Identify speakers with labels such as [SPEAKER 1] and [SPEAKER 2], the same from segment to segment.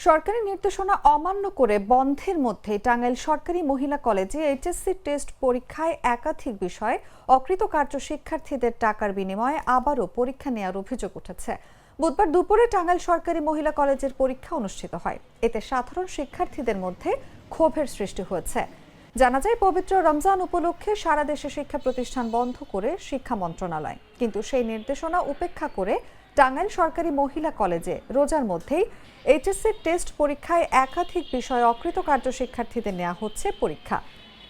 [SPEAKER 1] সরকারি নির্দেশনা অমান্য করে বন্ধের মধ্যে টাঙ্গাইল সরকারি মহিলা কলেজে এইচএসসি টেস্ট পরীক্ষায় একাধিক বিষয়ে অকৃতকার্য শিক্ষার্থীদের টাকার বিনিময়ে আবারও পরীক্ষা নেওয়ার অভিযোগ উঠেছে। বুধবার দুপুরে টাঙ্গাইল সরকারি মহিলা কলেজের পরীক্ষা অনুষ্ঠিত হয়। এতে সাধারণ শিক্ষার্থীদের মধ্যে ক্ষোভের সৃষ্টি হয়েছে। জানা যায়, পবিত্র রমজান উপলক্ষে সারা দেশে শিক্ষা প্রতিষ্ঠান বন্ধ করে শিক্ষা মন্ত্রণালয়, কিন্তু সেই নির্দেশনা উপেক্ষা করে টাঙ্গাইল সরকারি মহিলা কলেজে রোজার মধ্যেই এইচএসসি টেস্ট পরীক্ষায় একাধিক বিষয়ে অকৃতকার্য শিক্ষার্থীদের নেওয়া হচ্ছে পরীক্ষা।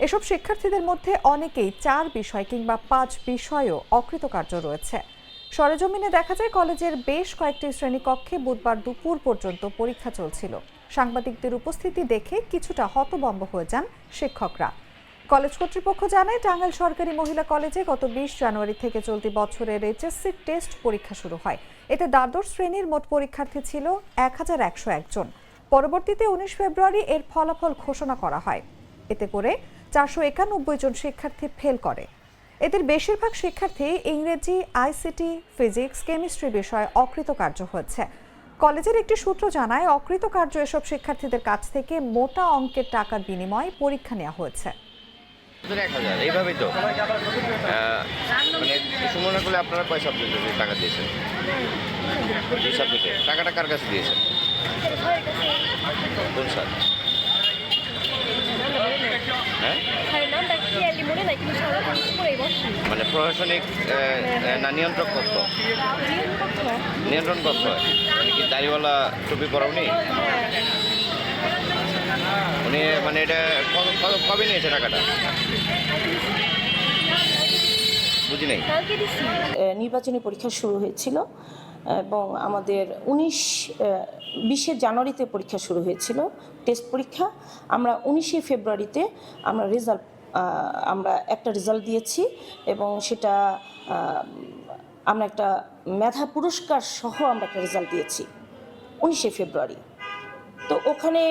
[SPEAKER 1] এসব শিক্ষার্থীদের মধ্যে অনেকেই 4 বিষয় কিংবা 5 বিষয়েও অকৃতকার্য রয়েছে। সরেজমিনে দেখা যায়, কলেজের বেশ কয়েকটি শ্রেণীকক্ষে বুধবার দুপুর পর্যন্ত পরীক্ষা চলছিল। সাংবাদিকদের উপস্থিতি দেখে কিছুটা হতভম্ব হয়ে যান শিক্ষকরা। কলেজ কর্তৃপক্ষ জানায়, টাঙ্গাইল সরকারি মহিলা কলেজে গত 20 জানুয়ারি থেকে চলতি বছরের এইচএসসি টেস্ট পরীক্ষা শুরু হয়। এতে দ্বাদশ শ্রেণীর মোট পরীক্ষার্থী ছিল 1101 জন। পরবর্তীতে 19 ফেব্রুয়ারি এর ফলাফল ঘোষণা করা হয়। এতে করে 491 জন শিক্ষার্থী ফেল করে। এদের বেশিরভাগ শিক্ষার্থী ইংরেজি, আইসিটি, ফিজিক্স, কেমিস্ট্রি বিষয়ে অকৃতকার্য হয়েছে। কলেজের একটি সূত্র জানায়, অকৃতকার্য এসব শিক্ষার্থীদের কাছ থেকে মোটা অঙ্কের টাকার বিনিময়ে পরীক্ষা নেওয়া হয়েছে।
[SPEAKER 2] 1000 এইভাবেই তো মানে সুমনা করলে আপনারা কয় সাবজেক্টে টাকা দিয়েছেন? 2 সাবজেক্টে। টাকাটা কার কাছে দিয়েছেন? কোন স্যার? হ্যাঁ, মানে প্রশাসনিক না নিয়ন্ত্রক কক্ষ? নিয়ন্ত্রণ কক্ষ। মানে কি দাড়িওয়ালা টুপি পরাওনি? উনি মানে এটা কবে নিয়েছে টাকাটা? বুঝি নাই।
[SPEAKER 3] নির্বাচনী পরীক্ষা শুরু হয়েছিল এবং আমাদের 20 জানুয়ারিতে পরীক্ষা শুরু হয়েছিল টেস্ট পরীক্ষা। আমরা 19 ফেব্রুয়ারিতে আমরা একটা রেজাল্ট দিয়েছি এবং সেটা আমরা একটা মেধা পুরস্কার সহ আমরা একটা রেজাল্ট দিয়েছি 19 ফেব্রুয়ারি। তো ওখানে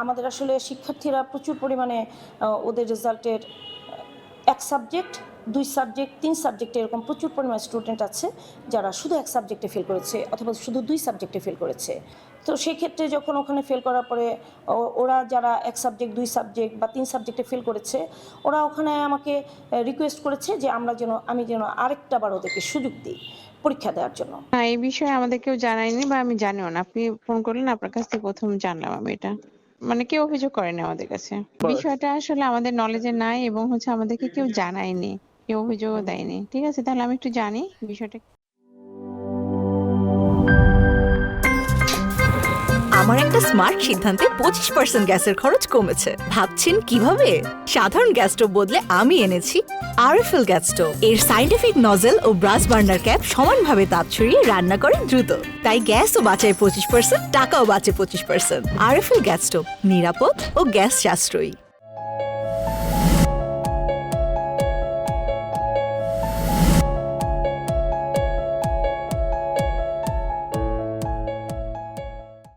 [SPEAKER 3] আমাদের আসলে শিক্ষার্থীরা প্রচুর পরিমাণে ওদের রেজাল্টের 1 সাবজেক্ট, 2 সাবজেক্ট, 3 সাবজেক্টে এরকম প্রচুর পরিমাণ স্টুডেন্ট আছে যারা শুধু 1 সাবজেক্টে ফেল করেছে অথবা শুধু 2 সাবজেক্টে ফেল করেছে। তো সেই ক্ষেত্রে যখন ওখানে ফেল করার পরে ওরা যারা 1 সাবজেক্ট, 2 সাবজেক্ট বা 3 সাবজেক্টে ফেল করেছে, ওরা ওখানে আমাকে রিকোয়েস্ট করেছে যে আমি যেন আরেকটাবার ওদেরকে সুযোগ দিই পরীক্ষা দেওয়ার জন্য।
[SPEAKER 4] হ্যাঁ, এই বিষয়ে আমাদের কেউ জানায়নি বা আমি জানিও না। আপনি ফোন করলেন, আপনার কাছ থেকে প্রথম জানলাম আমি এটা। মানে কেউ অভিযোগ করেনি আমাদের কাছে। বিষয়টা আসলে আমাদের নলেজে নাই এবং আমাদেরকে কেউ জানায়নি, কেউ অভিযোগও দেয়নি। ঠিক আছে, তাহলে আমি একটু জানি বিষয়টা।
[SPEAKER 5] আমার একটা স্মার্ট সিদ্ধান্তে 25% গ্যাসের খরচ কমেছে। ভাবছেন কিভাবে? সাধারণ গ্যাস স্টোভ বদলে আমি এনেছি আরএফএল গ্যাস স্টোভ। এর সাইন্টিফিক নজল ও ব্রাস বার্নার ক্যাপ সমানভাবে তাপ ছড়িয়ে রান্না করে দ্রুত। তাই গ্যাসও বাঁচায় 25%, টাকাও বাঁচে 25%। আরএফএল গ্যাস স্টোভ নিরাপদ ও গ্যাস সাশ্রয়ী।